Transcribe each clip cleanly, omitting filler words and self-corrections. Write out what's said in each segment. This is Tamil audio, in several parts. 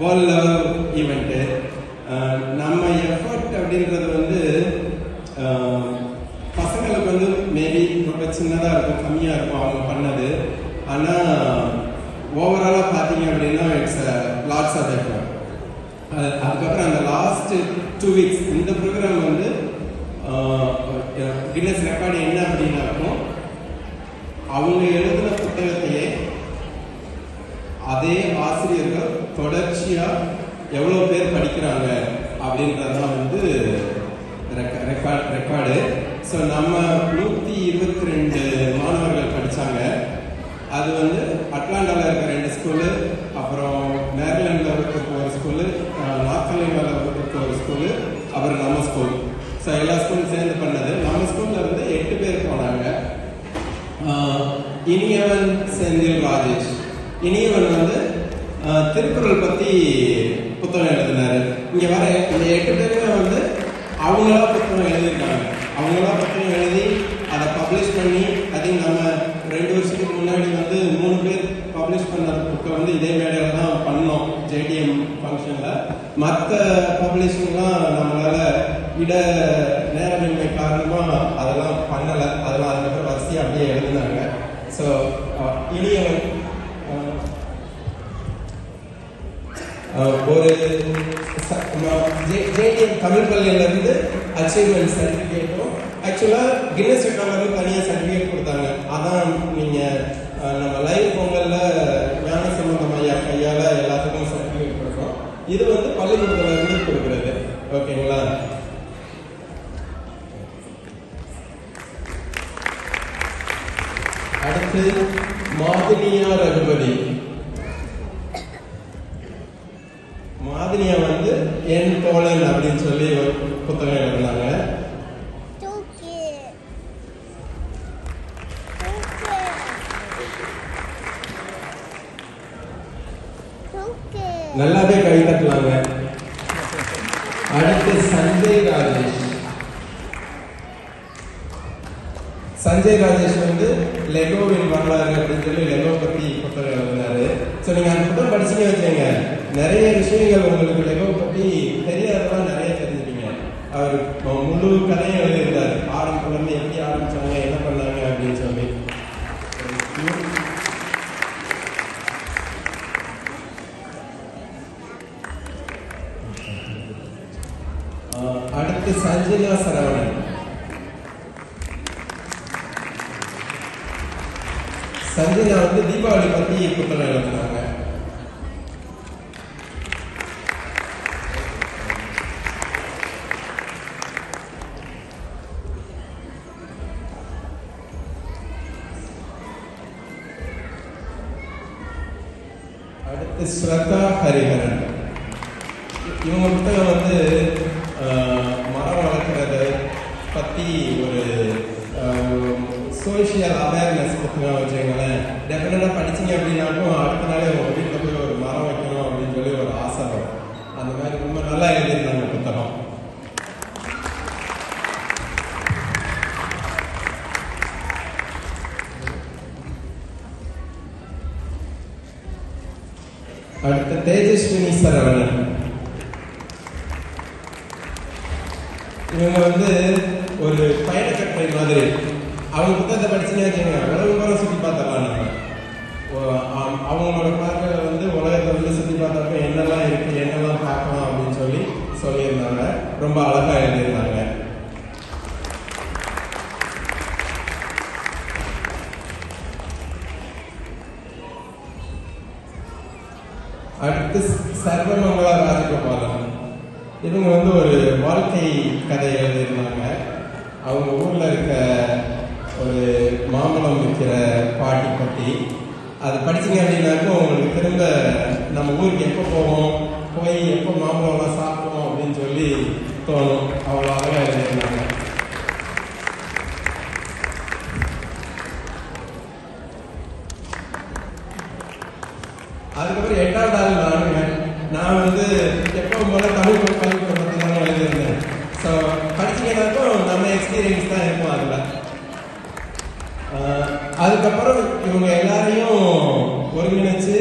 World level event. நம்ம எஃபர்ட் அப்படின்றது வந்து பசங்களுக்கு வந்து மேபி ரொம்ப சின்னதாக இருக்கும், கம்மியாக இருக்கும் அவங்க பண்ணது. ஆனால் ஓவராலாக பார்த்தீங்க அப்படின்னா இட்ஸ் லாட்ஸ் ஆஃப் எஃபர்ட். அதுக்கப்புறம் அந்த லாஸ்ட் 2 வீக்ஸ் இந்த ப்ரோக்ராம் வந்து கின்னஸ் ரெக்கார்டு என்ன அப்படின்னாக்கும், அவங்க எழுதின புத்தகத்தையே அதே ஆசிரியர்கள் தொடர்ச்சியாக எவ்வளோ பேர் படிக்கிறாங்க அப்படின்றதான் வந்து ரெக்கார்டு. ஸோ நம்ம 122 மாணவர்கள் படித்தாங்க. அது வந்து அட்லாண்டாவில் இருக்க 2 ஸ்கூலு, அப்புறம் மேரிலாண்டில் இருக்க ஒரு ஸ்கூலு, நார்த் கரோலினாவில் இருக்க ஒரு ஸ்கூலு, அப்புறம் நம்ம ஸ்கூல். ஸோ எல்லா ஸ்கூலும் சேர்ந்து பண்ணது. நம்ம ஸ்கூலில் இருந்து 8 பேர் போனாங்க. இனியவன் செந்தில் ராஜேஷ். இனியவன் வந்து திருக்குறள் பற்றி புத்தகம் எழுதினார். இங்கே வர இந்த 8 பேருமே வந்து அவங்களா புத்தகம் எழுதியிருக்காங்க. அவங்களா புத்தகம் எழுதி அதை பப்ளிஷ் பண்ணி, ஐ திங்க் நம்ம 2 வருஷத்துக்கு முன்னாடி வந்து 3 பேர் பப்ளிஷ் பண்ண புக்கை வந்து இதே மேடையில் தான் பண்ணோம், ஜேடிஎம் ஃபங்க்ஷனில். மற்ற பப்ளிஷிங்லாம் நம்மளால் இட நேரமின்மை காரணமாக அதெல்லாம் பண்ணலை. அதெல்லாம் அதுக்கப்புறம் வரிசையாக அப்படியே எழுதினாங்க. ஸோ இனியவன் ஒரு ஜேடிஎம் தமிழ் பள்ளியிலேருந்து அச்சீவ்மெண்ட் சர்டிஃபிகேட்டும், ஆக்சுவலாக கின்னஸ் ரெக்கார்டில் தனியாக சர்டிஃபிகேட் கொடுத்தாங்க. அதான் நீங்கள் நம்ம லைவ் பொங்கலில் ஞான சம்பந்தம் ஐயா கையால் எல்லாத்துக்கும் சர்டிஃபிகேட் கொடுக்குறோம். இது வந்து பள்ளிக்கூடத்தில் இருந்து கொடுக்குறது. ஓகேங்களா? அடுத்து மாதினியா ரகுபதி. மாதினியா வந்து என் தோழன் அப்படின்னு சொல்லி ஒரு புத்தகம் எழுதினாங்க. நல்லாவே கை தட்டலாங்க. அடுத்து சஞ்சய் ராஜேஷ். சஞ்சய் ராஜேஷ் வந்து லெகோவின் வரலாறு அப்படின்னு சொல்லி லெகோ பற்றி புத்தகம் எழுதினாரு. ஸோ நீங்கள் அந்த புத்தகம் படிச்சுட்டே வச்சுங்க, நிறைய விஷயங்கள் உங்களுக்கு லெகோ பற்றி தெரியாததான் நிறைய தெரிஞ்சுப்பீங்க. அவர் முழு கதையும் எழுதியிருந்தார். ஆரம்பத்துலேருந்து எப்படி ஆரம்பிச்சாங்க, என்ன பண்ணாங்க அப்படின்னு சொல்லி. அடுத்து சஞ்சனா சரவணன். சஞ்சனா வந்து தீபாவளி பற்றி புத்தகம் எழுதினாங்க. அடுத்து ஸ்ரதா ஹரிஹரன். இவங்க புத்தகம் வந்து மரம் வளர்க்குறது பற்றி ஒரு சோஷியல் அவேர்னஸ் புத்தகம் வச்சுக்கோங்களேன். டெஃபினட்டாக படிச்சிங்க அப்படின்னாலும் அடுத்த நாளே உங்கள் வீட்டில் போய் ஒரு மரம் வைக்கணும் அப்படின்னு சொல்லி ஒரு ஆசை வரும். அந்த மாதிரி ரொம்ப நல்லா எழுதியிருந்தாங்க புத்தகம். அடுத்த தேஜஸ்வினி சரவணன். இவங்க வந்து ஒரு பயணக்கட்டை மாதிரி. அவங்க புத்தகத்தை படிச்சுன்னு வச்சுக்கோங்க, உலகம் சுற்றி பார்த்தலாம். நம்ம அவங்களோட பார்வையில் வந்து உலகத்தை வந்து சுற்றி பார்த்தாக்க என்னெல்லாம் இருக்கு, என்னெல்லாம் பார்க்கலாம் அப்படின்னு சொல்லி சொல்லியிருந்தாங்க. ரொம்ப அழகா எழுதியிருந்தாங்க. அடுத்து சர்வமங்களா ராஜகோபாலன். இவங்க வந்து ஒரு வாழ்க்கை கதை எழுதியிருந்தாங்க. அவங்க ஊரில் இருக்க ஒரு மாம்பழம் விற்கிற பாட்டி பற்றி. அது படிச்சிங்க அப்படின்னாக்கும் உங்களுக்கு திரும்ப நம்ம ஊருக்கு எப்போ போவோம், போய் எப்போ மாம்பழம்லாம் சாப்பிடுவோம் அப்படின்னு சொல்லி தோணும். அவ்வளோ அழகாக எழுதியிருந்தாங்க. அதுக்கப்புறம் 8வது ஆள் நானுங்க. நான் வந்து எப்பவும் போல தமிழ் பள்ளிக்கூடம் பற்றி தான் எழுதியிருந்தேன். ஸோ படிச்சிங்கன்னாக்கும் நம்ம எக்ஸ்பீரியன்ஸ் தான் இருக்கும் அதில். அதுக்கப்புறம் இவங்க எல்லாரையும் ஒருங்கிணைச்சு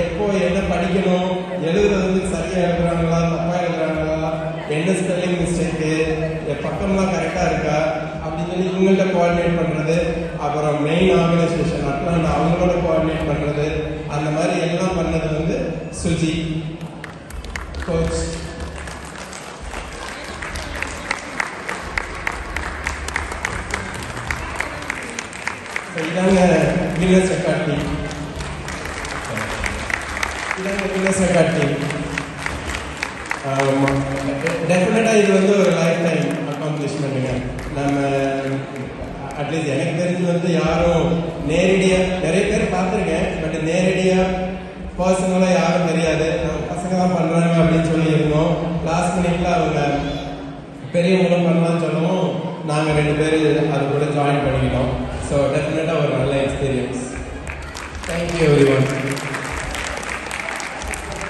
எப்போ எதை படிக்கணும், எழுதுறது வந்து சரியாக எழுதுறாங்களா தப்பாக எழுதுறாங்களா, என்ன ஸ்பெல்லிங் மிஸ்டேக்கு, பக்கம்லாம் கரெக்டாக இருக்கா அப்படின்னு சொல்லி இவங்கள்ட்ட கோஆர்டினேட் பண்ணுறது. அப்புறம் மெயின் ஆர்கனைசேஷன் அட்லாண்ட் அவங்களோட கோஆர்டினேட் பண்ணுறது. அந்த மாதிரி எல்லாம் பண்ணது வந்து சுஜி கோச். இதாங்க கின்னஸ் ரெக்கார்ட் டீம். இதாங்க கின்னஸ் ரெக்கார்ட் டீம். டெஃபினட்டாக இது வந்து ஒரு லைஃப் டைம் அக்காம்ப்ளிஷ்மெண்ட்டுங்க. நம்ம அட்லீஸ்ட் எனக்கு தெரிஞ்சு வந்து யாரும் நேரடியாக நிறைய பேர் பார்த்துருக்கேன், பட் நேரடியாக பர்சனலாக யாரும் தெரியாது. நம்ம பசங்க தான் பண்ணுறாங்க அப்படின்னு சொல்லியிருந்தோம். லாஸ்ட் மினிட்ல அவங்க பெரியவங்களும் பண்ணலாம்னு சொல்லவும் நாங்கள் 2 பேர் அது கூட ஜாயின் பண்ணிக்கிட்டோம். ஸோ டெஃபினட்டாக ஒரு நல்ல எக்ஸ்பீரியன்ஸ். Thank you everyone.